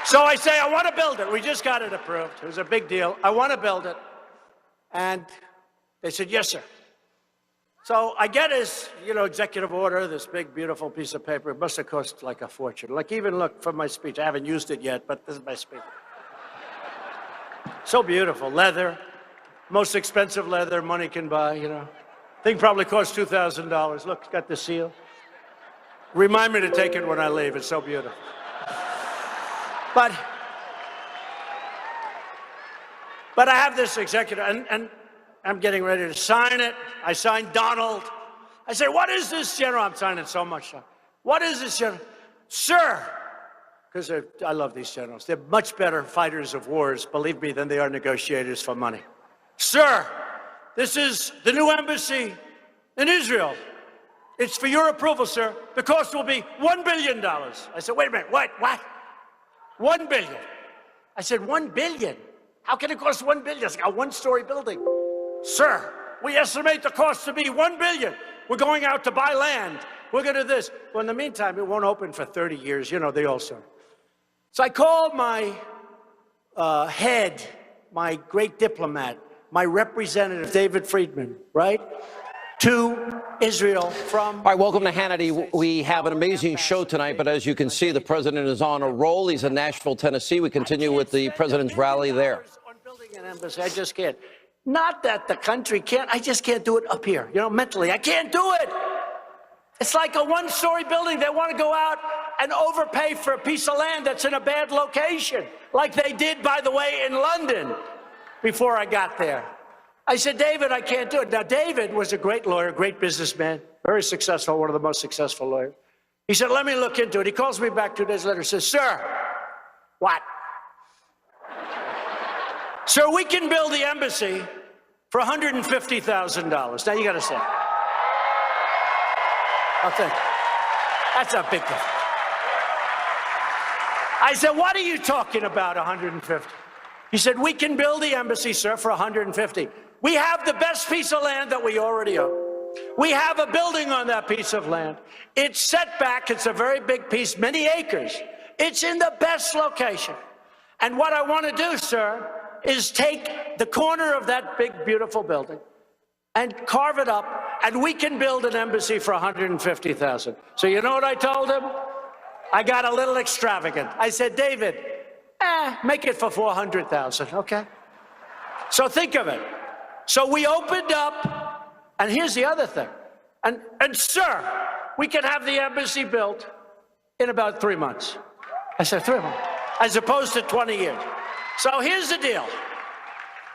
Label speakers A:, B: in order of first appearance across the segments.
A: So I say, I want to build it. We just got it approved. It was a big deal. I want to build it. And they said, yes, sir. So I get his, executive order, this big, beautiful piece of paper. It must have cost like a fortune. Like, even look, for my speech, I haven't used it yet, but this is my speech. So beautiful. Leather. Most expensive leather money can buy, Thing probably cost $2,000. Look, it's got the seal. Remind me to take it when I leave. It's so beautiful. But I have this executive, and I'm getting ready to sign it. I signed Donald. I said, what is this, General? I'm signing so much stuff. What is this, General? Sir, because I love these generals. They're much better fighters of wars, believe me, than they are negotiators for money. Sir, this is the new embassy in Israel. It's for your approval, sir. The cost will be $1 billion. I said, wait a minute, what? $1 billion. I said, $1 billion? How can it cost $1 billion? It's like a one-story building. Sir, we estimate the cost to be $1 billion. We're going out to buy land. We're going to do this. Well, in the meantime, it won't open for 30 years. They all say. So I called my head, my great diplomat, my representative, David Friedman, right, to Israel from...
B: All right, welcome to Hannity. We have an amazing show tonight, but as you can see, the president is on a roll. He's in Nashville, Tennessee. We continue with the president's rally there.
A: On building an embassy, I just can't. Not that the country can't, I just can't do it up here. Mentally, I can't do it. It's like a one-story building. They want to go out and overpay for a piece of land that's in a bad location, like they did, by the way, in London before I got there. I said, David, I can't do it. Now, David was a great lawyer, great businessman, very successful, one of the most successful lawyers. He said, let me look into it. He calls me back 2 days later and says, sir, what? Sir, we can build the embassy for $150,000. Now, you got to say, I'll think. That's a big difference. I said, what are you talking about, 150? He said, we can build the embassy, sir, for 150. We have the best piece of land that we already own. We have a building on that piece of land. It's set back. It's a very big piece, many acres. It's in the best location. And what I want to do, sir, is take the corner of that big, beautiful building and carve it up, and we can build an embassy for $150,000. So you know what I told him? I got a little extravagant. I said, David, make it for $400,000, okay? So think of it. So we opened up, and here's the other thing. And sir, we can have the embassy built in about 3 months. I said, 3 months, as opposed to 20 years. So here's the deal.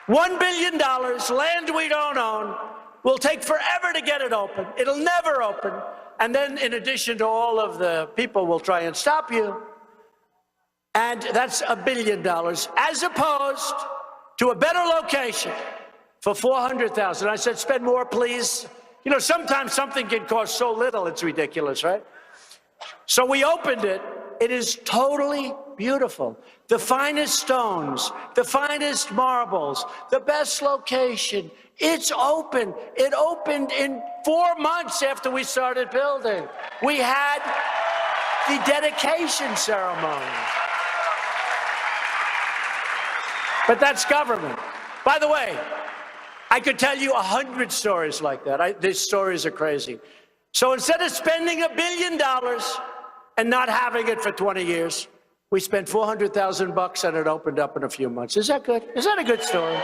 A: $1 billion, land we don't own, will take forever to get it open. It'll never open. And then in addition to all of the people will try and stop you, and that's $1 billion, as opposed to a better location for $400,000. I said, spend more, please. Sometimes something can cost so little, it's ridiculous, right? So we opened it. It is totally beautiful. The finest stones, the finest marbles, the best location. It's open. It opened in 4 months after we started building. We had the dedication ceremony. But that's government. By the way, I could tell you 100 stories like that. These stories are crazy. So instead of spending $1 billion and not having it for 20 years, we spent $400,000 and it opened up in a few months. Is that good? Is that a good story?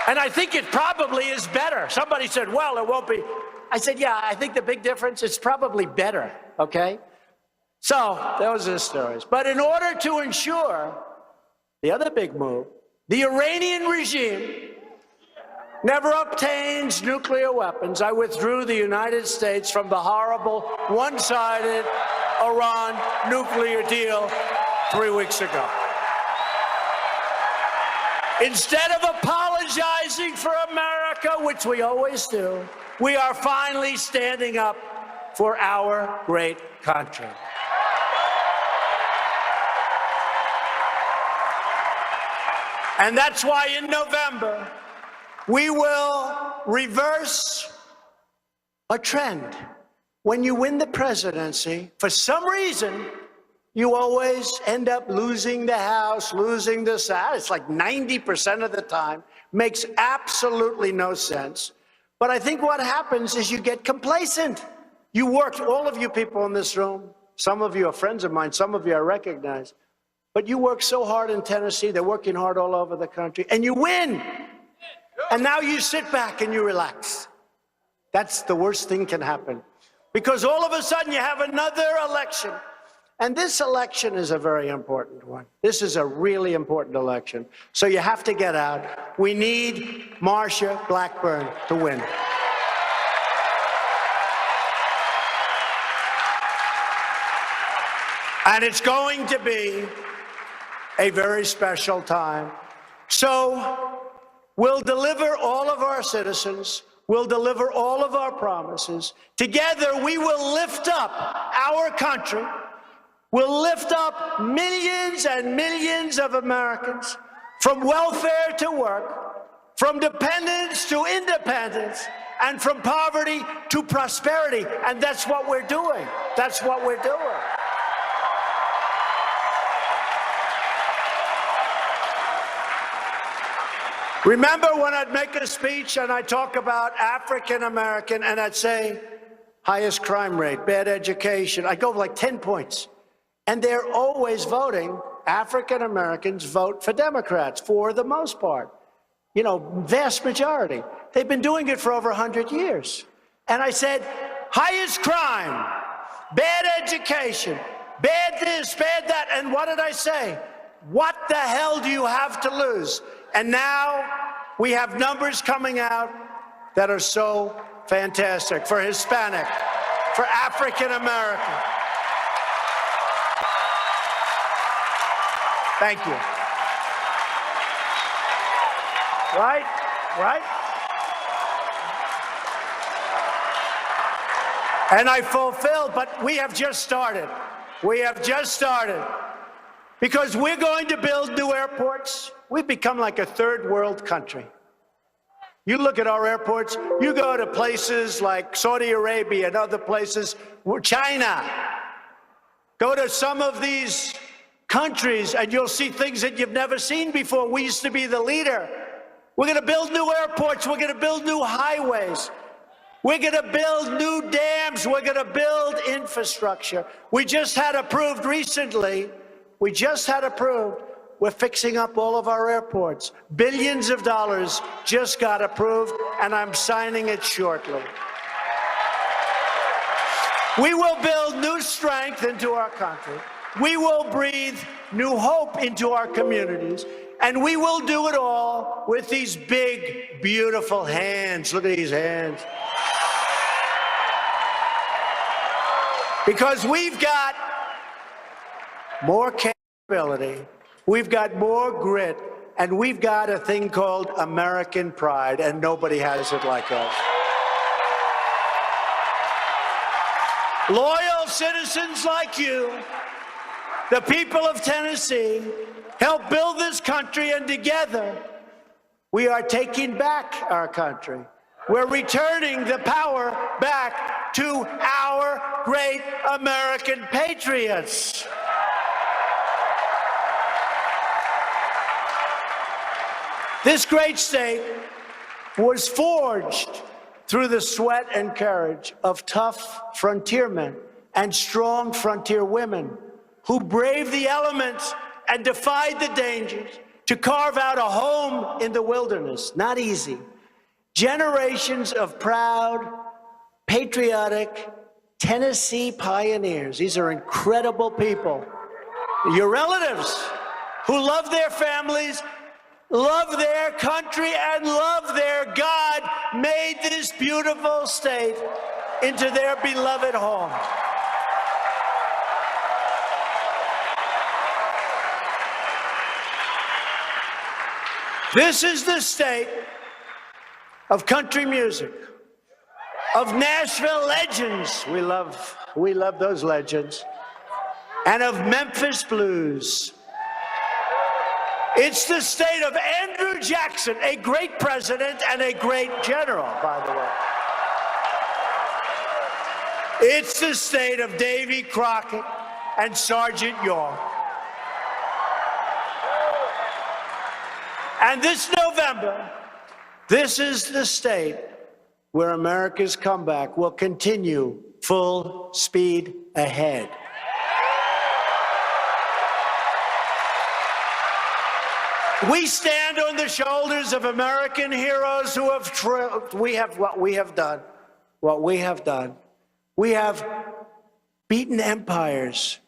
A: And I think it probably is better. Somebody said, well, it won't be. I said, yeah, I think the big difference is probably better, okay? So those are the stories. But in order to ensure the other big move, the Iranian regime never obtains nuclear weapons, I withdrew the United States from the horrible one-sided Iran nuclear deal 3 weeks ago. Instead of apologizing for America, which we always do, we are finally standing up for our great country. And that's why in November, we will reverse a trend when you win the presidency, for some reason, you always end up losing the House, losing the Senate. It's like 90% of the time. Makes absolutely no sense. But I think what happens is you get complacent. You worked, all of you people in this room, some of you are friends of mine, some of you I recognize, but you work so hard in Tennessee, they're working hard all over the country, and you win. And now you sit back and you relax. That's the worst thing can happen. Because all of a sudden you have another election. And this election is a very important one. This is a really important election. So you have to get out. We need Marsha Blackburn to win. And it's going to be a very special time. So we'll deliver all of our citizens. We'll deliver all of our promises. Together, we will lift up our country. We'll lift up millions and millions of Americans from welfare to work, from dependence to independence, and from poverty to prosperity. And that's what we're doing. That's what we're doing. Remember when I'd make a speech and I'd talk about African American and I'd say highest crime rate, bad education. I'd go like 10 points. And they're always voting. African Americans vote for Democrats for the most part. You know, vast majority. They've been doing it for over 100 years. And I said, highest crime, bad education, bad this, bad that. And what did I say? What the hell do you have to lose? And now we have numbers coming out that are so fantastic for Hispanic, for African American. Thank you. Right? Right? And I fulfilled, but we have just started. We have just started. Because we're going to build new airports. We've become like a third world country. You look at our airports, you go to places like Saudi Arabia and other places, China. Go to some of these countries and you'll see things that you've never seen before. We used to be the leader. We're going to build new airports. We're going to build new highways. We're going to build new dams. We're going to build infrastructure. We just had approved recently, we're fixing up all of our airports. Billions of dollars just got approved, and I'm signing it shortly. We will build new strength into our country. We will breathe new hope into our communities. And we will do it all with these big, beautiful hands. Look at these hands. Because we've got more capability, we've got more grit, and we've got a thing called American pride, and nobody has it like us. Loyal citizens like you, the people of Tennessee, help build this country, and together we are taking back our country. We're returning the power back to our great American patriots. This great state was forged through the sweat and courage of tough frontiermen and strong frontier women who braved the elements and defied the dangers to carve out a home in the wilderness. Not easy. Generations of proud, patriotic Tennessee pioneers. These are incredible people. Your relatives who love their families, love their country, and love their God made this beautiful state into their beloved home. This is the state of country music, of Nashville legends. We love those legends. And of Memphis blues. It's the state of Andrew Jackson, a great president and a great general, by the way. It's the state of Davy Crockett and Sergeant York. And this November, this is the state where America's comeback will continue full speed ahead. We stand on the shoulders of American heroes who have what we have done. We have beaten empires.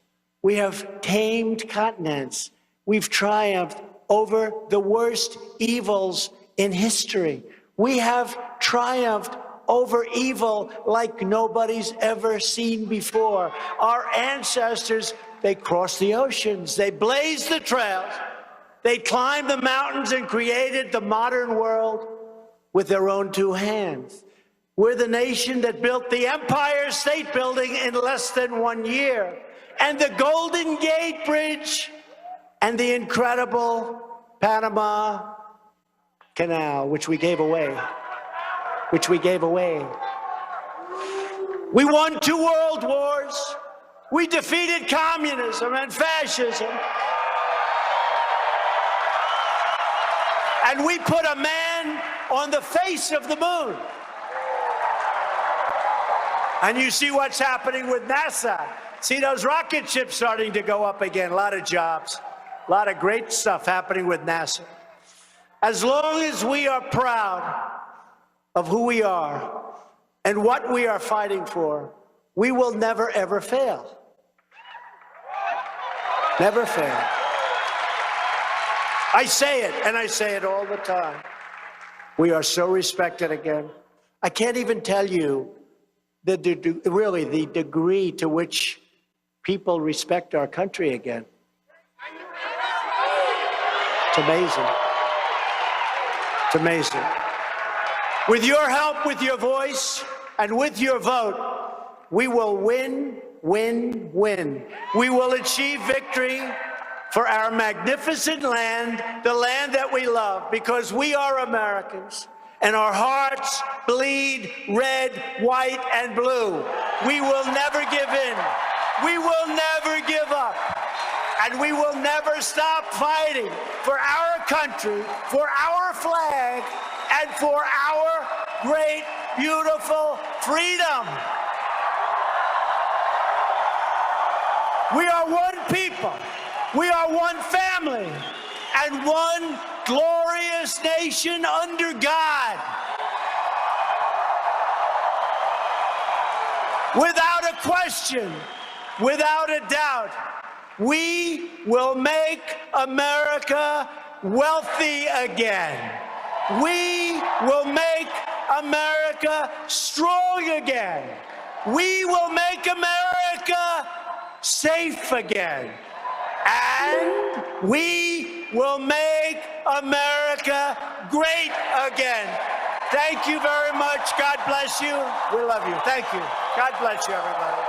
A: We have tamed continents. We've triumphed over the worst evils in history. We have triumphed over evil like nobody's ever seen before. Our ancestors, they crossed the oceans, they blazed the trails, they climbed the mountains and created the modern world with their own two hands. We're the nation that built the Empire State Building in less than 1 year, and the Golden Gate Bridge, and the incredible Panama Canal, which we gave away. We won 2 world wars. We defeated communism and fascism. And we put a man on the face of the moon. And you see what's happening with NASA. See those rocket ships starting to go up again. A lot of jobs, a lot of great stuff happening with NASA. As long as we are proud of who we are and what we are fighting for, we will never, ever fail. Never fail. I say it, and I say it all the time. We are so respected again. I can't even tell you really the degree to which people respect our country again. It's amazing. It's amazing. With your help, with your voice, and with your vote, we will win, win, win. We will achieve victory for our magnificent land, the land that we love, because we are Americans, and our hearts bleed red, white, and blue. We will never give in. We will never give up. And we will never stop fighting for our country, for our flag, and for our great, beautiful freedom. We are one people. We are one family and one glorious nation under God. Without a question, without a doubt, we will make America wealthy again. We will make America strong again. We will make America safe again. And we will make America great again. Thank you very much. God bless you. We love you. Thank you. God bless you, everybody.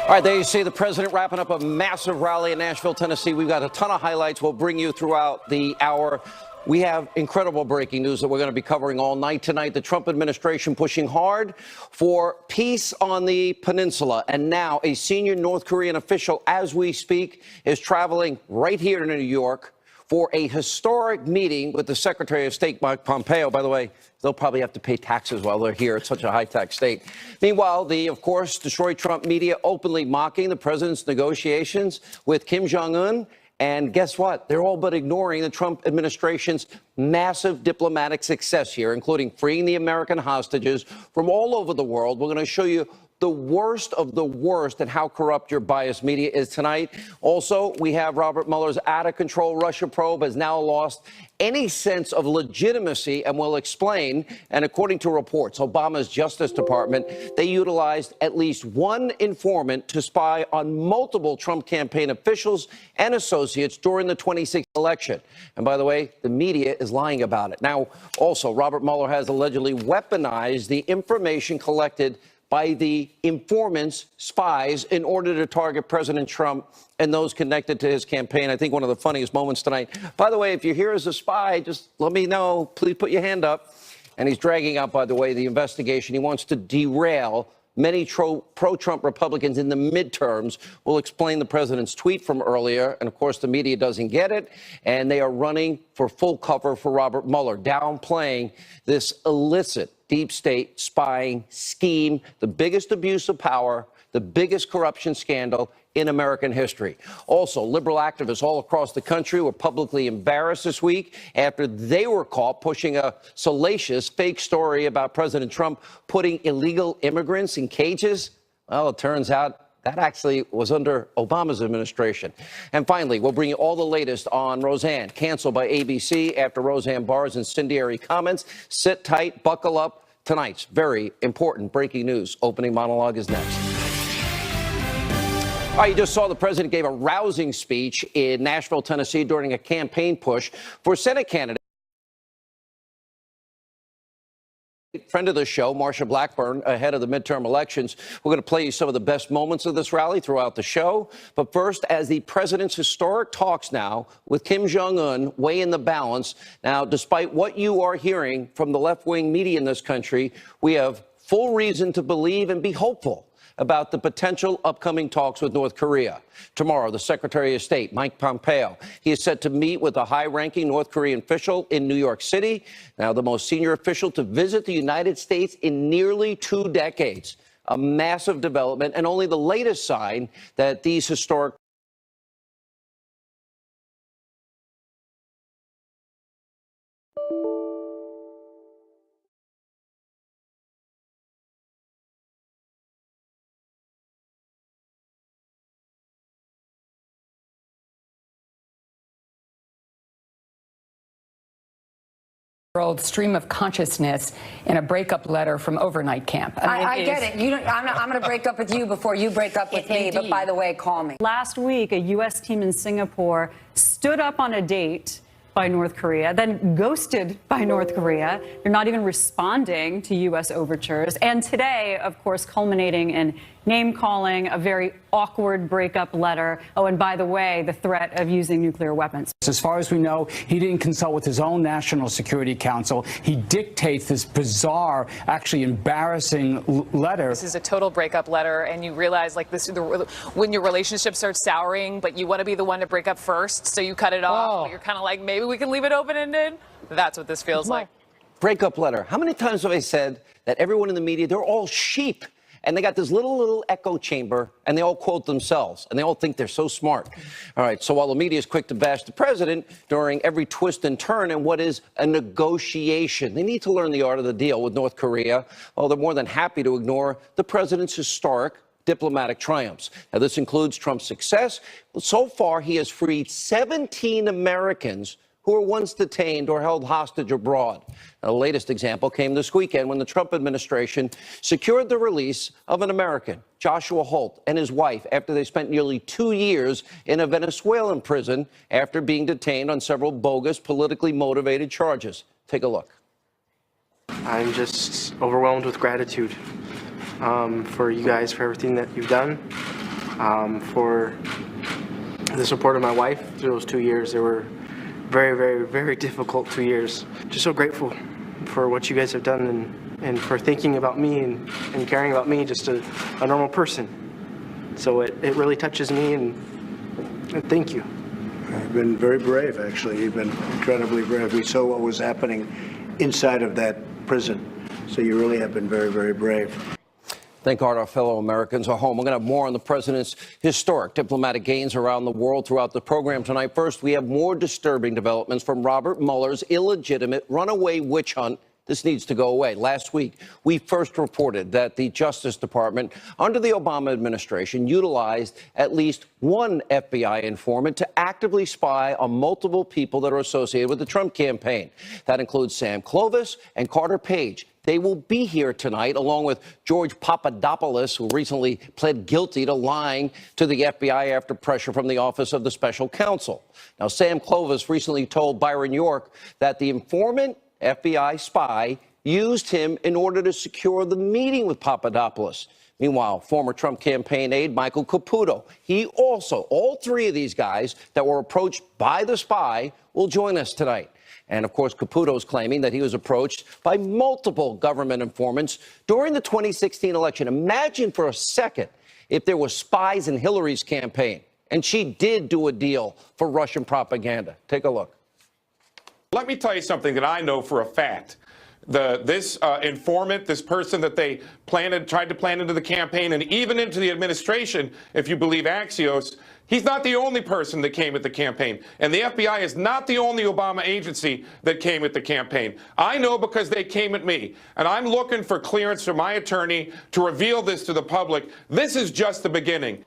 B: All right, there you see the president wrapping up a massive rally in Nashville, Tennessee. We've got a ton of highlights we'll bring you throughout the hour. We have incredible breaking news that we're going to be covering all night tonight. The Trump administration pushing hard for peace on the peninsula. And now a senior North Korean official, as we speak, is traveling right here to New York for a historic meeting with the Secretary of State, Mike Pompeo. By the way, they'll probably have to pay taxes while they're here. It's such a high-tax state. Meanwhile, of course, destroyed Trump media openly mocking the president's negotiations with Kim Jong-un. And guess what? They're all but ignoring the Trump administration's massive diplomatic success here, including freeing the American hostages from all over the world. We're going to show you the worst of the worst at how corrupt your biased media is tonight. Also, we have Robert Mueller's out-of-control Russia probe has now lost any sense of legitimacy, and will explain. And according to reports, Obama's Justice Department, they utilized at least one informant to spy on multiple Trump campaign officials and associates during the 2016 election. And by the way, the media is lying about it. Now, also, Robert Mueller has allegedly weaponized the information collected by the informants, spies, in order to target President Trump and those connected to his campaign. I think one of the funniest moments tonight. By the way, if you're here as a spy, just let me know. Please put your hand up. And he's dragging out, by the way, the investigation. He wants to derail many pro-Trump Republicans in the midterms. We'll explain the president's tweet from earlier. And, of course, the media doesn't get it. And they are running for full cover for Robert Mueller, downplaying this illicit deep state spying scheme, the biggest abuse of power, the biggest corruption scandal in American history. Also, liberal activists all across the country were publicly embarrassed this week after they were caught pushing a salacious fake story about President Trump putting illegal immigrants in cages. Well, it turns out that actually was under Obama's administration. And finally, we'll bring you all the latest on Roseanne, canceled by ABC after Roseanne Barr's incendiary comments. Sit tight, buckle up. Tonight's very important breaking news opening monologue is next. All right, you just saw the president gave a rousing speech in Nashville, Tennessee during a campaign push for Senate candidate. Friend of the show, Marsha Blackburn, ahead of the midterm elections. We're going to play you some of the best moments of this rally throughout the show. But first, as the president's historic talks now with Kim Jong-un weigh in the balance. Now, despite what you are hearing from the left-wing media in this country, we have full reason to believe and be hopeful about the potential upcoming talks with North Korea. Tomorrow, the Secretary of State, Mike Pompeo, he is set to meet with a high-ranking North Korean official in New York City, now the most senior official to visit the United States in nearly 2 decades. A massive development and only the latest sign that these historic
C: stream of consciousness in a breakup letter from overnight camp.
D: I get it. You don't, I'm going to break up with you before you break up with me. But by the way, call me.
E: Last week, a U.S. team in Singapore stood up on a date by North Korea, then ghosted by North Korea. They're not even responding to U.S. overtures. And today, of course, culminating in name-calling, a very awkward breakup letter. Oh, and by the way, the threat of using nuclear weapons.
F: As far as we know, he didn't consult with his own National Security Council. He dictates this bizarre, actually embarrassing letter.
G: This is a total breakup letter, and you realize, like, this when your relationship starts souring, but you want to be the one to break up first, so you cut it off. But you're kind of like, maybe we can leave it open-ended. That's what this feels like.
B: breakup letter. How many times have I said that everyone in the media, they're all sheep? And they got this little echo chamber, and they all quote themselves, and they all think they're so smart. All right, so while the media is quick to bash the president during every twist and turn in what is a negotiation, they need to learn the art of the deal with North Korea. Well, they're more than happy to ignore the president's historic diplomatic triumphs. Now, this includes Trump's success. So far, he has freed 17 Americans who were once detained or held hostage abroad. Now, the latest example came this weekend when the Trump administration secured the release of an American, Joshua Holt, and his wife after they spent nearly 2 years in a Venezuelan prison after being detained on several bogus, politically motivated charges. Take a look.
H: I'm just overwhelmed with gratitude for you guys, for everything that you've done, for the support of my wife through those 2 years. They were very, very, very difficult 2 years. Just so grateful for what you guys have done and for thinking about me and caring about me, just a normal person. So it really touches me, and thank you.
I: You've been very brave, actually. You've been incredibly brave. We saw what was happening inside of that prison. So you really have been very, very brave.
B: Thank God our fellow Americans are home. We're going to have more on the president's historic diplomatic gains around the world throughout the program tonight. First, we have more disturbing developments from Robert Mueller's illegitimate runaway witch hunt This needs to go away. Last week, we first reported that the Justice Department, under the Obama administration, utilized at least one FBI informant to actively spy on multiple people that are associated with the Trump campaign. That includes Sam Clovis and Carter Page. They will be here tonight, along with George Papadopoulos, who recently pled guilty to lying to the FBI after pressure from the Office of the Special Counsel. Now, Sam Clovis recently told Byron York that the informant, FBI spy, used him in order to secure the meeting with Papadopoulos. Meanwhile, former Trump campaign aide Michael Caputo, he also, all three of these guys that were approached by the spy will join us tonight. And, of course, Caputo's claiming that he was approached by multiple government informants during the 2016 election. Imagine for a second if there were spies in Hillary's campaign and she did do a deal for Russian propaganda. Take a look.
J: Let me tell you something that I know for a fact. This informant, this person that they tried to plan into the campaign and even into the administration, if you believe Axios, he's not the only person that came at the campaign. And the FBI is not the only Obama agency that came at the campaign. I know because they came at me. And I'm looking for clearance from my attorney to reveal this to the public. This is just the beginning.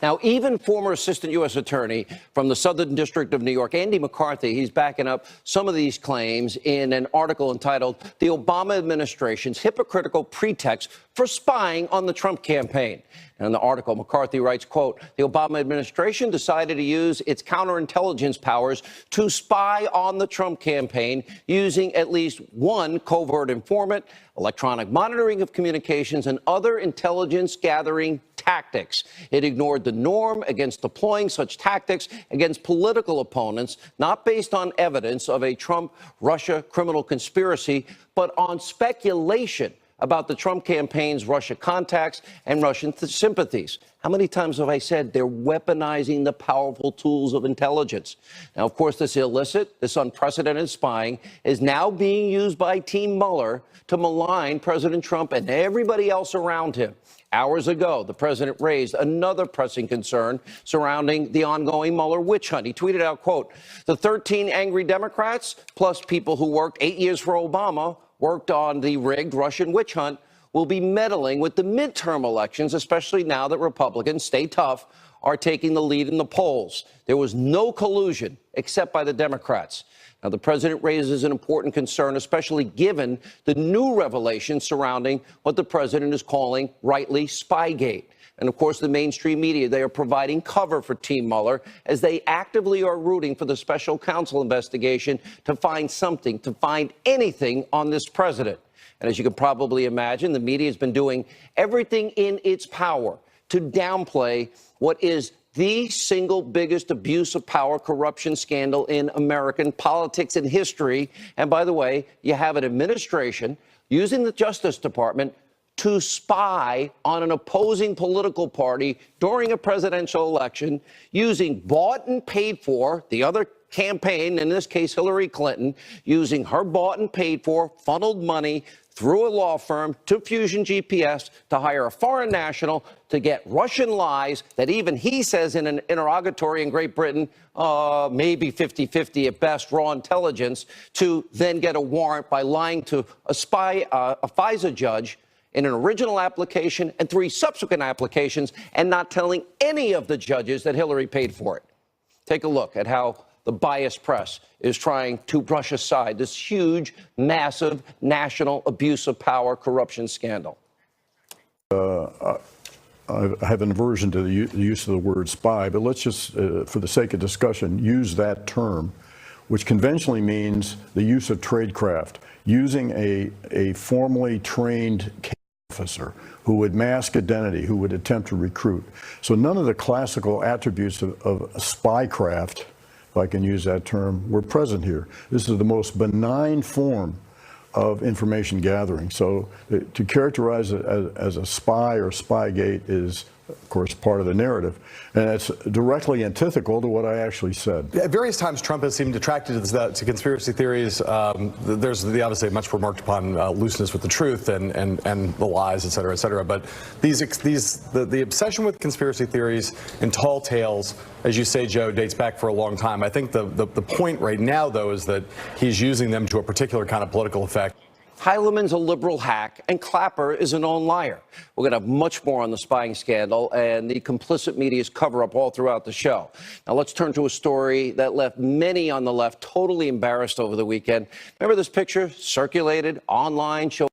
B: Now, even former Assistant U.S. Attorney from the Southern District of New York, Andy McCarthy, he's backing up some of these claims in an article entitled "The Obama Administration's Hypocritical Pretext for Spying on the Trump Campaign." And in the article, McCarthy writes, quote, "The Obama administration decided to use its counterintelligence powers to spy on the Trump campaign using at least one covert informant, electronic monitoring of communications, and other intelligence gathering tactics. It ignored the norm against deploying such tactics against political opponents, not based on evidence of a Trump-Russia criminal conspiracy, but on speculation about the Trump campaign's Russia contacts and Russian sympathies." How many times have I said they're weaponizing the powerful tools of intelligence? Now, of course, this illicit, this unprecedented spying is now being used by Team Mueller to malign President Trump and everybody else around him. Hours ago, the president raised another pressing concern surrounding the ongoing Mueller witch hunt. He tweeted out, quote, "The 13 angry Democrats, plus people who worked 8 years for Obama, worked on the rigged Russian witch hunt, will be meddling with the midterm elections, especially now that Republicans, stay tough, are taking the lead in the polls. There was no collusion except by the Democrats." Now, the president raises an important concern, especially given the new revelations surrounding what the president is calling, rightly, Spygate. And, of course, the mainstream media, they are providing cover for Team Mueller as they actively are rooting for the special counsel investigation to find something, to find anything on this president. And as you can probably imagine, the media has been doing everything in its power to downplay what is the single biggest abuse of power corruption scandal in American politics and history. And by the way, you have an administration using the Justice Department to spy on an opposing political party during a presidential election, using bought and paid for, the other campaign, in this case Hillary Clinton, using her bought and paid for, funneled money through a law firm to Fusion GPS to hire a foreign national to get Russian lies that even he says in an interrogatory in Great Britain, maybe 50-50 at best, raw intelligence, to then get a warrant by lying to a FISA judge in an original application and 3 subsequent applications and not telling any of the judges that Hillary paid for it. Take a look at how the biased press is trying to brush aside this huge, massive national abuse of power corruption scandal.
K: I have an aversion to the use of the word spy, but let's just, for the sake of discussion, use that term, which conventionally means the use of tradecraft, using a formally trained officer who would mask identity, who would attempt to recruit. So none of the classical attributes of spycraft, if I can use that term, were present here. This is the most benign form of information gathering. So to characterize it as a spy or Spygate is, of course, part of the narrative. And it's directly antithetical to what I actually said.
L: At various times, Trump has seemed attracted to conspiracy theories. There's obviously much remarked upon looseness with the truth and the lies, et cetera, but the obsession with conspiracy theories and tall tales, as you say, Joe, dates back for a long time. I think the point right now, though, is that he's using them to a particular kind of political effect.
B: Heileman's a liberal hack, and Clapper is a known liar. We're going to have much more on the spying scandal and the complicit media's cover-up all throughout the show. Now, let's turn to a story that left many on the left totally embarrassed over the weekend. Remember this picture circulated online showing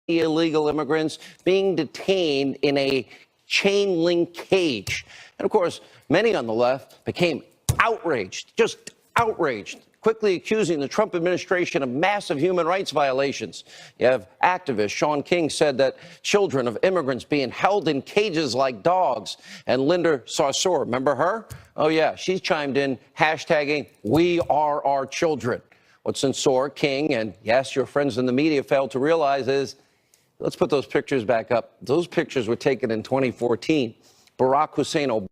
B: illegal immigrants being detained in a chain link cage? And, of course, many on the left became outraged, just outraged, quickly accusing the Trump administration of massive human rights violations. You have activist Sean King said that children of immigrants being held in cages like dogs. And Linda Sarsour, remember her? Oh, yeah, she's chimed in, hashtagging, "We are our children." What Sarsour, King, and yes, your friends in the media failed to realize is, let's put those pictures back up. Those pictures were taken in 2014. Barack Hussein Obama,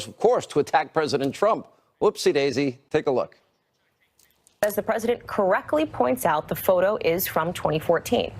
B: of course, to attack President Trump. Whoopsie daisy. Take a look.
M: As the president correctly points out, the photo is from 2014.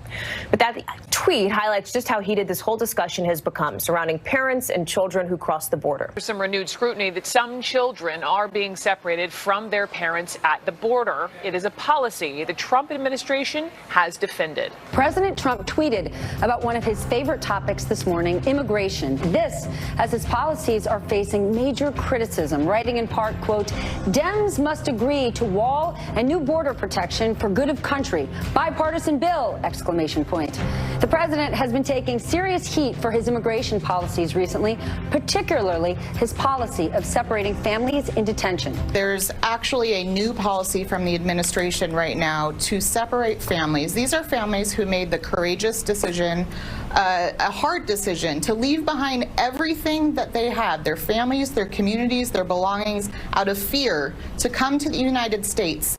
M: But that tweet highlights just how heated this whole discussion has become surrounding parents and children who cross the border.
G: There's some renewed scrutiny that some children are being separated from their parents at the border. It is a policy the Trump administration has defended.
D: President Trump tweeted about one of his favorite topics this morning, immigration. This, as his policies are facing major criticism, writing in part, quote, "Dems must agree to wall and new border protection for good of country. Bipartisan bill!" exclamation point. The president has been taking serious heat for his immigration policies recently, particularly his policy of separating families in detention.
N: There's actually a new policy from the administration right now to separate families. These are families who made the courageous decision, a hard decision, to leave behind everything that they had, their families, their communities, their belongings, out of fear to come to the United States.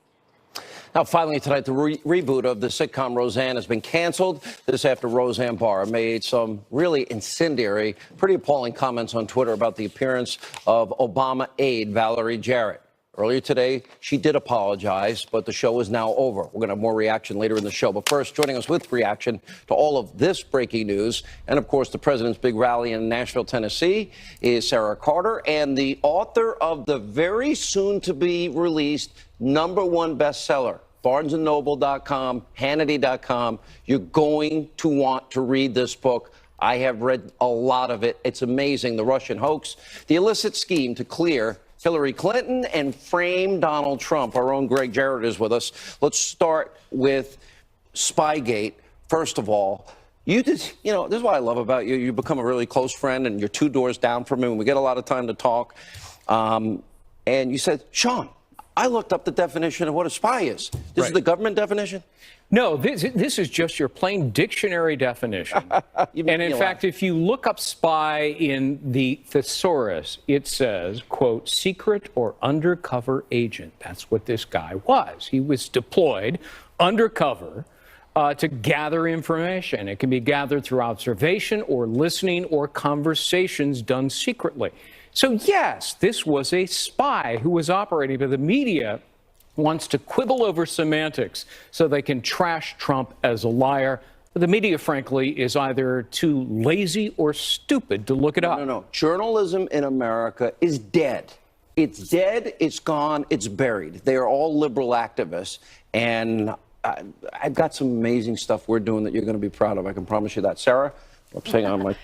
B: Now, finally tonight, the reboot of the sitcom Roseanne has been canceled. This after Roseanne Barr made some really incendiary, pretty appalling comments on Twitter about the appearance of Obama aide Valerie Jarrett. Earlier today, she did apologize, but the show is now over. We're going to have more reaction later in the show. But first, joining us with reaction to all of this breaking news, and of course, the president's big rally in Nashville, Tennessee, is Sarah Carter, and the author of the very soon-to-be released #1 bestseller, BarnesandNoble.com, Hannity.com. You're going to want to read this book. I have read a lot of it. It's amazing. The Russian hoax, the illicit scheme to clear Hillary Clinton and frame Donald Trump. Our own Greg Jarrett is with us. Let's start with Spygate. First of all, this is what I love about you. You become a really close friend, and you're 2 doors down from me. We get a lot of time to talk. And you said, Sean, I looked up the definition of what a spy is. This is the government definition?
O: No, this is just your plain dictionary definition. And in fact, if you look up spy in the thesaurus, it says, quote, secret or undercover agent. That's what this guy was. He was deployed undercover to gather information. It can be gathered through observation or listening or conversations done secretly. So, yes, this was a spy who was operating, but the media wants to quibble over semantics so they can trash Trump as a liar. But the media, frankly, is either too lazy or stupid to look it up.
B: No. Journalism in America is dead. It's dead, it's gone, it's buried. They are all liberal activists. And I've got some amazing stuff we're doing that you're going to be proud of. I can promise you that. Sarah, I'm saying on my...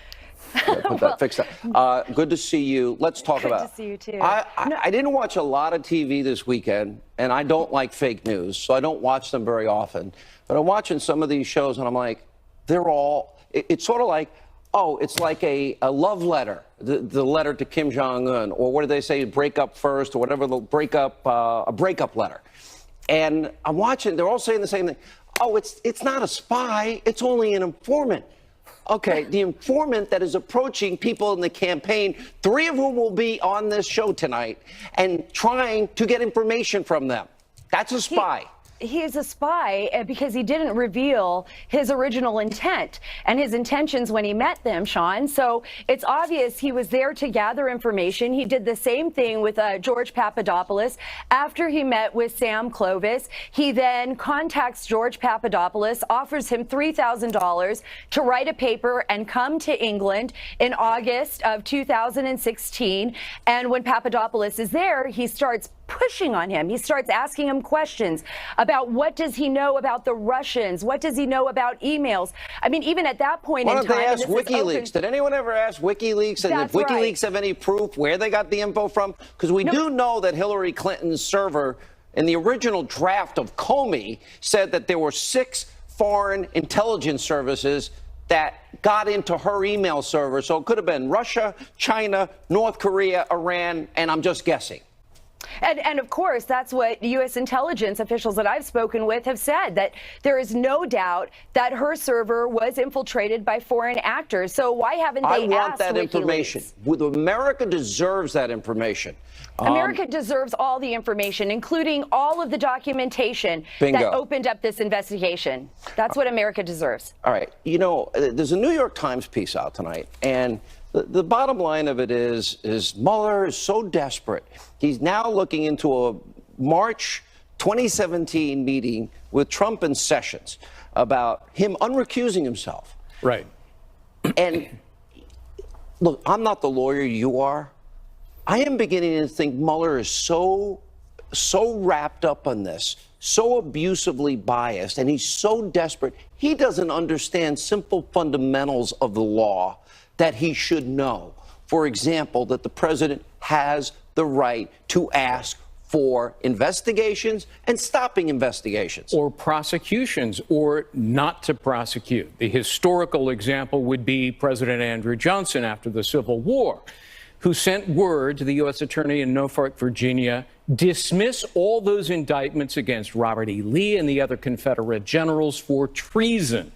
B: Fix that. Good to see you. Let's talk about.
M: Good to see you too.
B: I didn't watch a lot of TV this weekend, and I don't like fake news, so I don't watch them very often. But I'm watching some of these shows, and I'm like, they're all. It's sort of like, it's like a love letter, the letter to Kim Jong-un, or what do they say, break up first, or whatever, the a breakup letter. And I'm watching. They're all saying the same thing. Oh, it's not a spy. It's only an informant. Okay, the informant that is approaching people in the campaign, 3 of whom will be on this show tonight, and trying to get information from them. That's a spy.
D: he's a spy because he didn't reveal his original intent and his intentions when he met them, Sean. So it's obvious he was there to gather information. He did the same thing with George Papadopoulos. After he met with Sam Clovis, he then contacts George Papadopoulos, offers him $3,000 to write a paper and come to England in August of 2016. And when Papadopoulos is there, he starts pushing on him. He starts asking him questions about what does he know about the Russians? What does he know about emails? I mean, even at that point in time.
B: Why don't they ask WikiLeaks? Did anyone ever ask WikiLeaks? And if WikiLeaks have any proof where they got the info from? Because we do know that Hillary Clinton's server in the original draft of Comey said that there were 6 foreign intelligence services that got into her email server. So it could have been Russia, China, North Korea, Iran, and I'm just guessing.
D: And of course, that's what U.S. intelligence officials that I've spoken with have said, that there is no doubt that her server was infiltrated by foreign actors. So why haven't they asked WikiLeaks?
B: I want that information. America deserves that information.
D: America deserves all the information, including all of the documentation that opened up this investigation. That's what America deserves.
B: All right. You know, there's a New York Times piece out tonight, and the bottom line of it is Mueller is so desperate. He's now looking into a March 2017 meeting with Trump and Sessions about him unrecusing himself.
O: Right.
B: And look, I'm not the lawyer you are. I am beginning to think Mueller is so wrapped up on this, so abusively biased, and he's so desperate. He doesn't understand simple fundamentals of the law that he should know. For example, that the president has the right to ask for investigations and stopping investigations.
O: Or prosecutions, or not to prosecute. The historical example would be President Andrew Johnson after the Civil War, who sent word to the U.S. Attorney in Norfolk, Virginia, dismiss all those indictments against Robert E. Lee and the other Confederate generals for treason.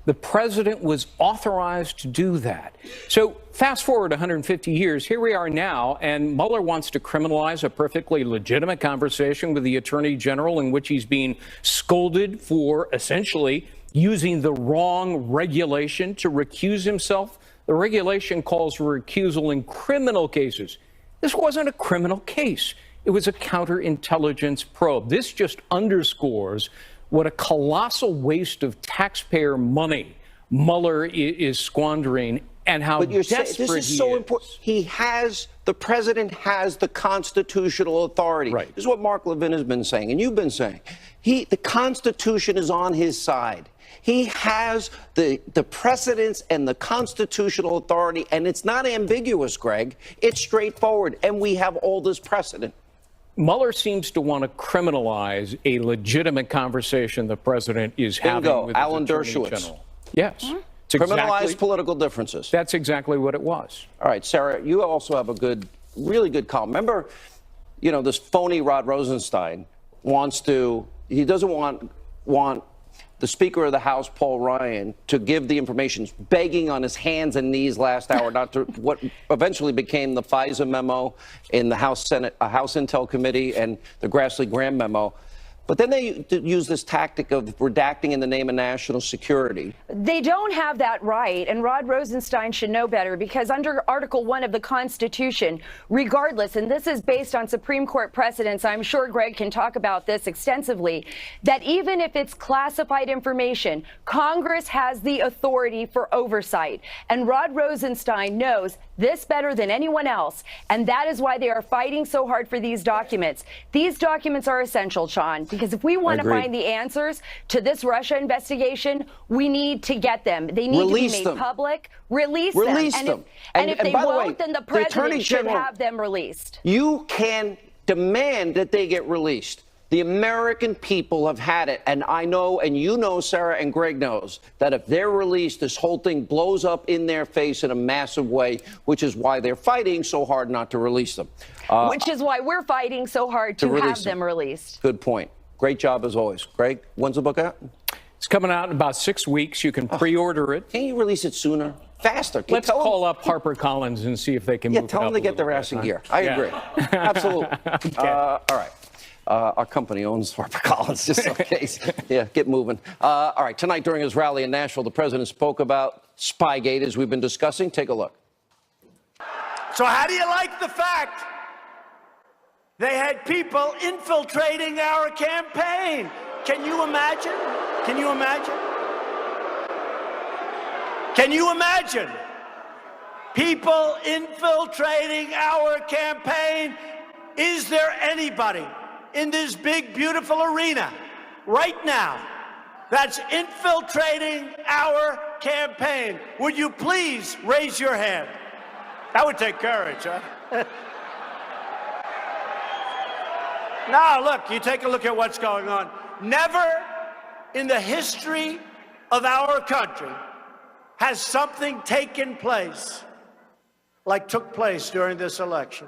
O: The president was authorized to do that. So fast forward 150 years, here we are now, and Mueller wants to criminalize a perfectly legitimate conversation with the attorney general in which he's being scolded for essentially using the wrong regulation to recuse himself. The regulation calls for recusal in criminal cases. This wasn't a criminal case. It was a counterintelligence probe. This just underscores what a colossal waste of taxpayer money Mueller is squandering, and how desperate
B: this is so important. The president has the constitutional authority.
O: Right.
B: This is what Mark Levin has been saying, and you've been saying. The Constitution is on his side. He has the precedents and the constitutional authority, and it's not ambiguous, Greg. It's straightforward, and we have all this precedent.
O: Mueller seems to want to criminalize a legitimate conversation the president is having with
B: Alan
O: his attorney
B: Dershowitz.
O: general. Yes. It's
B: Criminalize political differences.
O: That's exactly what it was.
B: All right, Sarah, you also have a really good column. Remember, you know, this phony Rod Rosenstein he doesn't want the Speaker of the House, Paul Ryan, to give the information, begging on his hands and knees last hour, not to what eventually became the FISA memo in the House Intel Committee and the Grassley-Graham memo. But then they use this tactic of redacting in the name of national security.
D: They don't have that right, and Rod Rosenstein should know better, because under Article 1 of the Constitution, regardless, and this is based on Supreme Court precedents, I'm sure Greg can talk about this extensively, that even if it's classified information, Congress has the authority for oversight. And Rod Rosenstein knows this better than anyone else, and that is why they are fighting so hard for these documents. These documents are essential, Sean, because if we want to find the answers to this Russia investigation, we need to get them. They need to be made public. Release them. And if they won't, then the president should have them released.
B: You can demand that they get released. The American people have had it, and I know, and you know, Sarah, and Greg knows, that if they're released, this whole thing blows up in their face in a massive way, which is why they're fighting so hard not to release them.
D: Which is why we're fighting so hard to have them released.
B: Good point. Great job as always. Greg, when's the book out?
O: It's coming out in about 6 weeks. You can pre-order it.
B: Can't you release it sooner? Faster.
O: Let's call up HarperCollins and see if they can move it up.
B: Yeah, tell them to get their ass in gear. I agree. Absolutely.
O: Okay.
B: All right. Our company owns HarperCollins, just in case. Yeah, get moving. All right, tonight during his rally in Nashville, the president spoke about Spygate, as we've been discussing. Take a look.
A: So how do you like the fact they had people infiltrating our campaign? Can you imagine? Can you imagine? Can you imagine people infiltrating our campaign? Is there anybody in this big, beautiful arena right now that's infiltrating our campaign? Would you please raise your hand? That would take courage, huh? Now, look, you take a look at what's going on. Never in the history of our country has something taken place like took place during this election.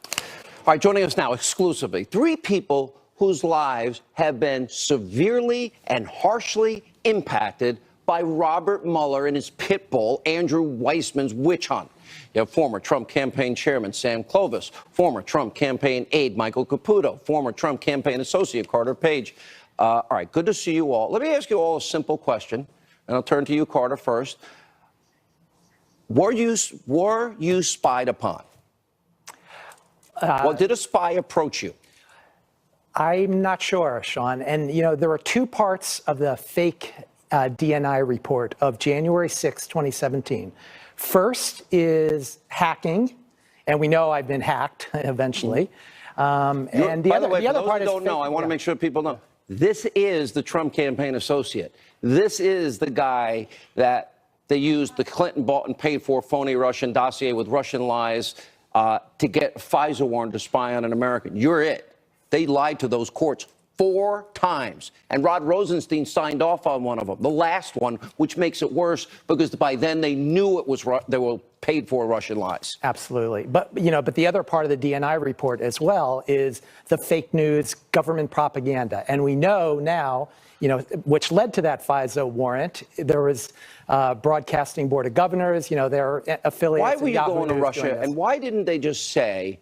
B: All right, joining us now exclusively, 3 people whose lives have been severely and harshly impacted by Robert Mueller and his pit bull, Andrew Weissman's witch hunt. You have former Trump campaign chairman Sam Clovis, former Trump campaign aide Michael Caputo, former Trump campaign associate Carter Page. All right, good to see you all. Let me ask you all a simple question, and I'll turn to you, Carter, first. Were you spied upon? Well, did a spy approach you?
P: I'm not sure, Sean. And, you know, there are 2 parts of the fake DNI report of January 6, 2017. First is hacking, and we know I've been hacked eventually. And the other part is
B: don't know. I want to make sure people know. This is the Trump campaign associate. This is the guy that they used the Clinton bought and paid for phony Russian dossier with Russian lies to get a FISA warrant to spy on an American. You're it. They lied to those courts 4 times. And Rod Rosenstein signed off on one of them, the last one, which makes it worse because by then they knew it was they were paid for Russian lies.
P: Absolutely. But, you know, but the other part of the DNI report as well is the fake news government propaganda. And we know now, you know, which led to that FISA warrant. There was Broadcasting Board of Governors, you know, their affiliates.
B: Why were you going to Russia? And why didn't they just say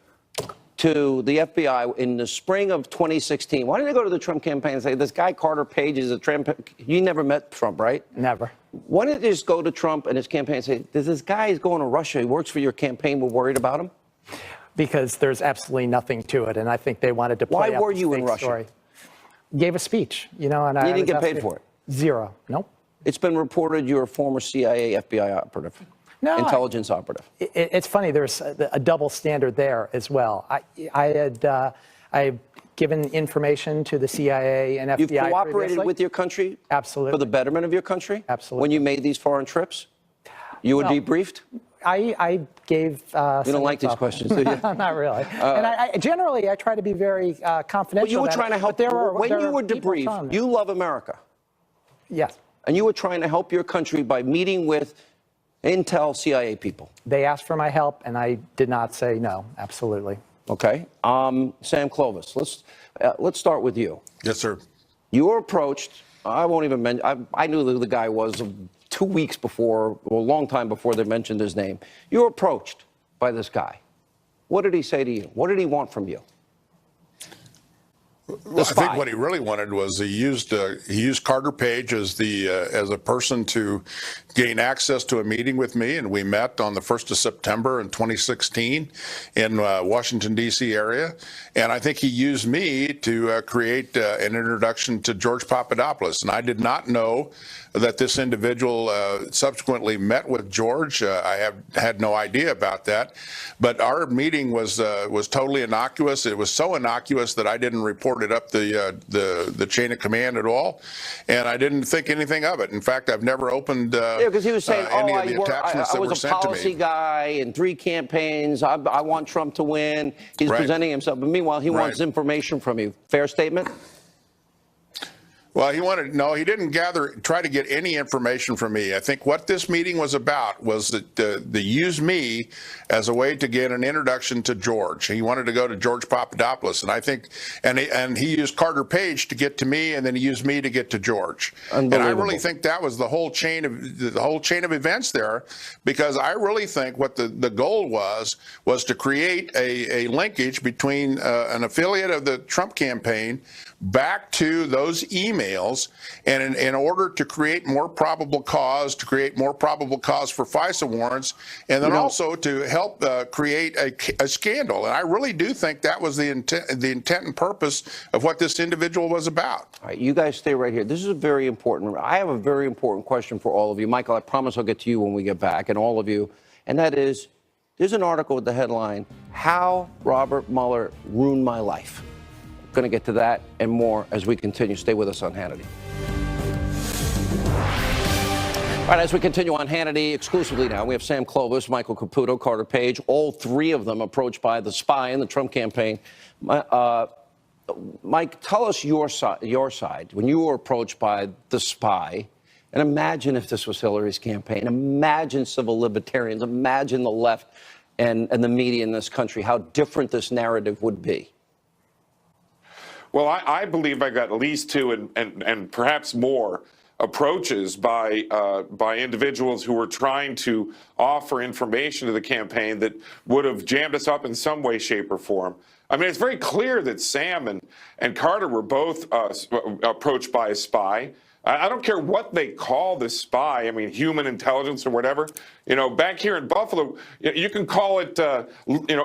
B: to the FBI in the spring of 2016, why didn't they go to the Trump campaign and say, this guy Carter Page is a Trump? You never met Trump, right?
P: Never.
B: Why didn't they just go to Trump and his campaign and say, this guy is going to Russia, he works for your campaign, we're worried about him?
P: Because there's absolutely nothing to it, and I think they wanted to play
B: Why were you in Russia?
P: Story. Gave a speech, you know, and
B: you didn't get paid for it?
P: 0. Nope.
B: It's been reported you're a former CIA, FBI operative.
P: No,
B: intelligence operative.
P: It's funny. There's a double standard there as well. I've given information to the CIA and FBI.
B: You've cooperated
P: previously.
B: with your country?
P: Absolutely.
B: For the betterment of your country?
P: Absolutely.
B: When you made these foreign trips? You were debriefed?
P: I gave.
B: You don't like these questions, do you?
P: Not really. And I generally try to be very confidential.
B: But you were trying to help. When you were debriefed, you love America.
P: Yes.
B: And you were trying to help your country by meeting with Intel CIA people.
P: They asked for my help, and I did not say no. Absolutely.
B: Okay. Sam Clovis, let's start with you.
Q: Yes, sir.
B: You were approached. I won't even mention. I knew who the guy was 2 weeks before, or a long time before they mentioned his name. You were approached by this guy. What did he say to you? What did he want from you?
Q: Well, I think what he really wanted was he used Carter Page as a person to gain access to a meeting with me, and we met on the 1st of September in 2016 in Washington, D.C. area. And I think he used me to create an introduction to George Papadopoulos. And I did not know that this individual subsequently met with George. I had no idea about that. But our meeting was totally innocuous. It was so innocuous that I didn't report it up the chain of command at all, and I didn't think anything of it. In fact, I've never opened
B: because he was saying,
Q: any of the attachments that were sent to me.
B: I was a policy guy in 3 campaigns. I want Trump to win. He's presenting himself, but meanwhile, he wants information from you. Fair statement?
Q: Well, he didn't try to get any information from me. I think what this meeting was about was that they used me as a way to get an introduction to George. He wanted to go to George Papadopoulos, and I think, and he used Carter Page to get to me, and then he used me to get to George. And I really think that was the whole chain of events there, because I really think what the goal was to create a linkage between an affiliate of the Trump campaign back to those emails, and in order to create more probable cause, for FISA warrants, and then also to help create a scandal. And I really do think that was the intent and purpose of what this individual was about.
B: All right, you guys stay right here. This is a very important. I have a very important question for all of you. Michael, I promise I'll get to you when we get back, and all of you. And that is, there's an article with the headline, "How Robert Mueller Ruined My Life." Going to get to that and more as we continue. Stay with us on Hannity. All right, as we continue on Hannity exclusively now, we have Sam Clovis, Michael Caputo, Carter Page, all three of them approached by the spy in the Trump campaign. Mike, tell us your side. When you were approached by the spy, and imagine if this was Hillary's campaign, imagine civil libertarians, imagine the left and the media in this country, how different this narrative would be.
J: Well, I believe I got at least two and perhaps more approaches by individuals who were trying to offer information to the campaign that would have jammed us up in some way, shape, or form. I mean, it's very clear that Sam and Carter were both approached by a spy. I don't care what they call this spy. I mean, human intelligence or whatever. You know, back here in Buffalo, you can call it,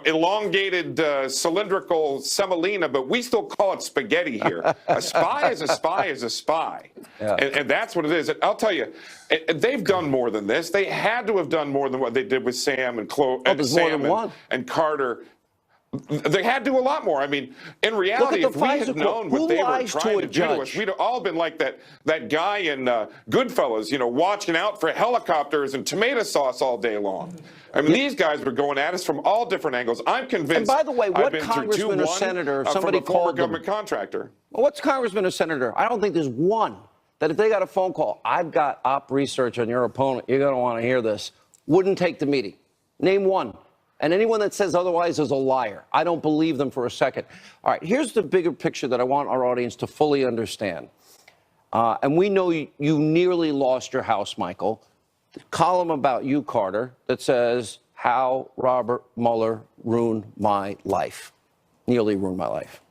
J: elongated cylindrical semolina, but we still call it spaghetti here. A spy is a spy is a spy. Yeah. And that's what it is. And I'll tell you, they've done more than this. They had to have done more than what they did with Sam and and Carter. They had to do a lot more. I mean, in reality, if we had known what they were trying to do to us, we'd have all been like that guy in Goodfellas, you know, watching out for helicopters and tomato sauce all day long. I mean, these guys were going at us from all different angles. I'm convinced.
B: And by the way, what congressman or senator, somebody called them,
J: government contractor?
B: Well, what's congressman or senator? I don't think there's one that if they got a phone call, I've got op research on your opponent, you're going to want to hear this, wouldn't take the meeting. Name one. And anyone that says otherwise is a liar. I don't believe them for a second. All right, here's the bigger picture that I want our audience to fully understand. And we know you nearly lost your house, Michael. The column about you, Carter, that says, "How Robert Mueller ruined my life." Nearly ruined my life.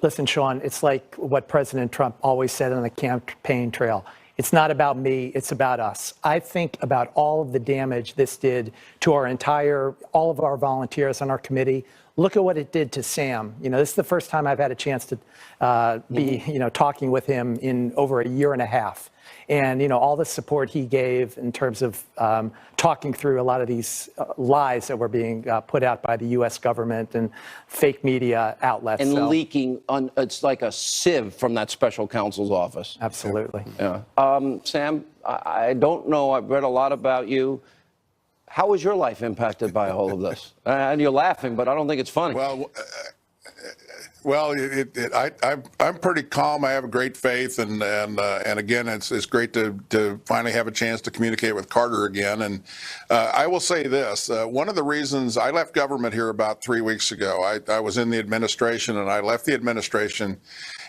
P: Listen, Sean, it's like what President Trump always said on the campaign trail. It's not about me, it's about us. I think about all of the damage this did to all of our volunteers on our committee. Look at what it did to Sam. You know, this is the first time I've had a chance to be, talking with him in over a year and a half. And, all the support he gave in terms of talking through a lot of these lies that were being put out by the U.S. government and fake media outlets.
B: And leaking, it's like a sieve from that special counsel's office.
P: Absolutely.
B: Yeah. Sam, I don't know. I've read a lot about you. How was your life impacted by all of this? And you're laughing, but I don't think it's funny.
Q: Well, I'm pretty calm. I have a great faith, and again, it's great to finally have a chance to communicate with Carter again. And I will say this: one of the reasons I left government here about 3 weeks ago, I was in the administration, and I left the administration.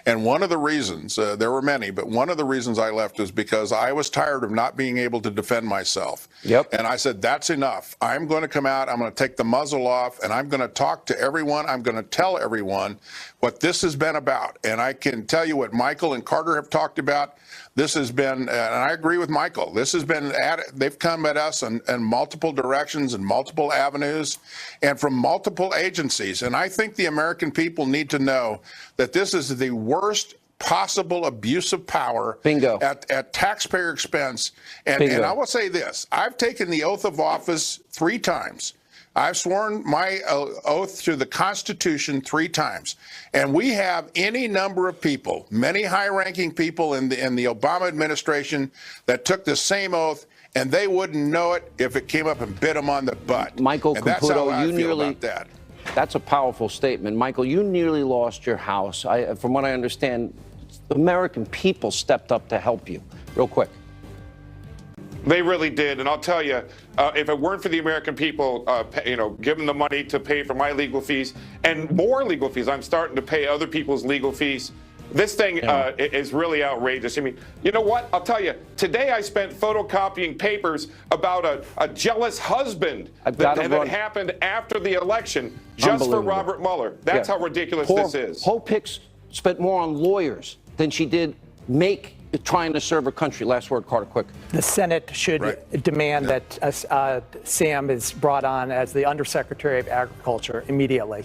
Q: And one of the reasons, there were many, but one of the reasons I left is because I was tired of not being able to defend myself.
B: Yep.
Q: And I said, that's enough. I'm going to come out, I'm going to take the muzzle off, and I'm going to talk to everyone. I'm going to tell everyone what this has been about. And I can tell you what Michael and Carter have talked about. This has been, and I agree with Michael, this has been, they've come at us in multiple directions and multiple avenues and from multiple agencies. And I think the American people need to know that this is the worst possible abuse of power.
B: Bingo.
Q: At taxpayer expense. And I will say this, I've taken the oath of office 3 times. I've sworn my oath to the Constitution 3 times. And we have any number of people, many high-ranking people in the Obama administration that took the same oath, and they wouldn't know it if it came up and bit them on the butt.
B: Michael
Q: and that's how I
B: Caputo,
Q: feel about that.
B: That's a powerful statement. Michael, you nearly lost your house. From what I understand, the American people stepped up to help you. Real quick.
J: They really did, and I'll tell you, if it weren't for the American people, give them the money to pay for my legal fees and more legal fees. I'm starting to pay other people's legal fees. This thing is really outrageous. I mean, you know what? I'll tell you, today I spent photocopying papers about a jealous husband that happened after the election just for Robert Mueller. That's how ridiculous this is.
B: Hope Hicks spent more on lawyers than she did trying to serve her country. Last word, Carter, quick.
P: The Senate should demand that Sam is brought on as the Undersecretary of Agriculture immediately,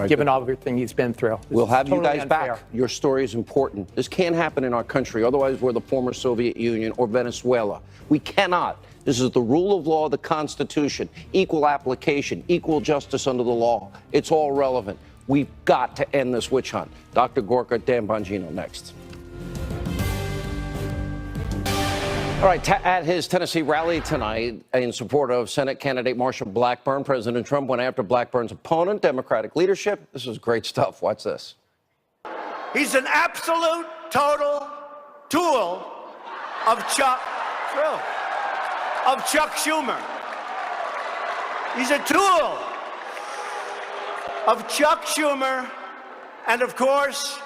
P: given everything he's been through.
B: We'll have you guys back. Your story is important. This can't happen in our country. Otherwise, we're the former Soviet Union or Venezuela. We cannot. This is the rule of law, the Constitution, equal application, equal justice under the law. It's all relevant. We've got to end this witch hunt. Dr. Gorka, Dan Bongino next. All right, at his Tennessee rally tonight in support of Senate candidate Marsha Blackburn, President Trump went after Blackburn's opponent, Democratic leadership. This is great stuff. Watch this.
A: He's an absolute, total tool of Chuck Schumer. He's a tool of Chuck Schumer and, of course,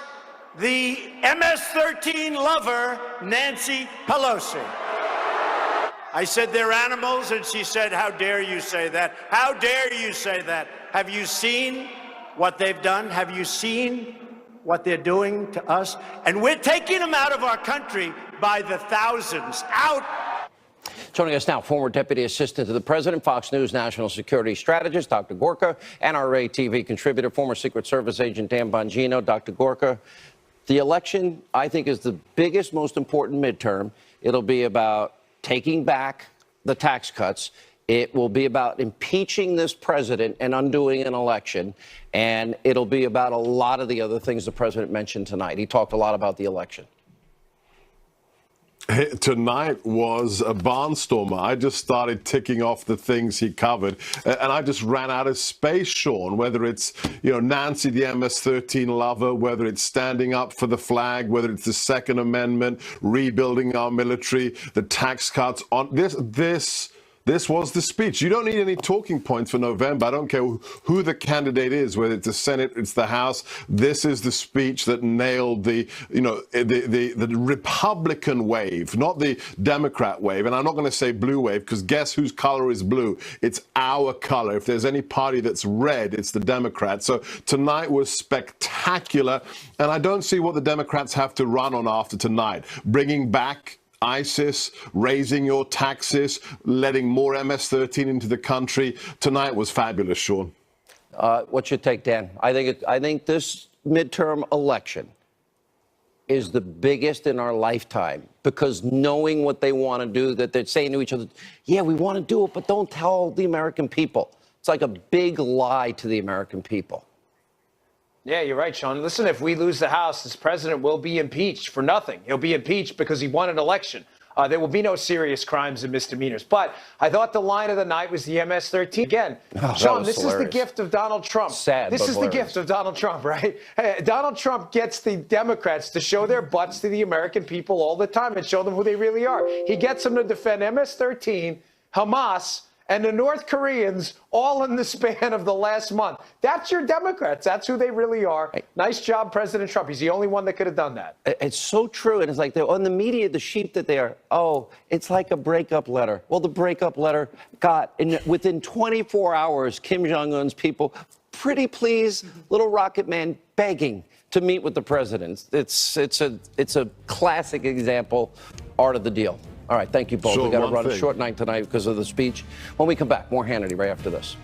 A: the MS-13 lover, Nancy Pelosi. I said they're animals, and she said, how dare you say that? How dare you say that? Have you seen what they've done? Have you seen what they're doing to us? And we're taking them out of our country by the thousands. Out!
B: Joining us now, former Deputy Assistant to the President, Fox News National Security Strategist, Dr. Gorka, NRA TV contributor, former Secret Service agent Dan Bongino. Dr. Gorka, the election, I think, is the biggest, most important midterm. It'll be about taking back the tax cuts. It will be about impeaching this president and undoing an election. And it'll be about a lot of the other things the president mentioned tonight. He talked a lot about the election.
R: Tonight was a barnstormer. I just started ticking off the things he covered, and I just ran out of space, Sean, whether it's, Nancy, the MS-13 lover, whether it's standing up for the flag, whether it's the Second Amendment, rebuilding our military, the tax cuts. On This was the speech. You don't need any talking points for November. I don't care who the candidate is, whether it's the Senate, it's the House. This is the speech that nailed the Republican wave, not the Democrat wave. And I'm not going to say blue wave, because guess whose color is blue? It's our color. If there's any party that's red, it's the Democrats. So tonight was spectacular. And I don't see what the Democrats have to run on after tonight. Bringing back ISIS, raising your taxes, letting more MS-13 into the country. Tonight was fabulous, Sean.
B: What's your take, Dan? I think this midterm election is the biggest in our lifetime, because knowing what they want to do, that they're saying to each other, yeah, we want to do it, but don't tell the American people. It's like a big lie to the American people.
S: Yeah, you're right, Sean. Listen, if we lose the House, this president will be impeached for nothing. He'll be impeached because he won an election. There will be no serious crimes and misdemeanors. But I thought the line of the night was the MS-13. Again, Sean, this is the gift of Donald Trump. This is the gift of Donald Trump, right? Donald Trump gets the Democrats to show their butts to the American people all the time and show them who they really are. He gets them to defend MS-13, Hamas, and the North Koreans all in the span of the last month. That's your Democrats. That's who they really are. Nice job, President Trump. He's the only one that could have done that.
B: It's so true. And it's like they're on the media, the sheep that they are. Oh, it's like a breakup letter. Well, the breakup letter got, within 24 hours, Kim Jong-un's people, pretty please, little rocket man begging to meet with the president. It's a classic example, art of the deal. All right, thank you both. We got to run a short night tonight because of the speech. When we come back, more Hannity right after this.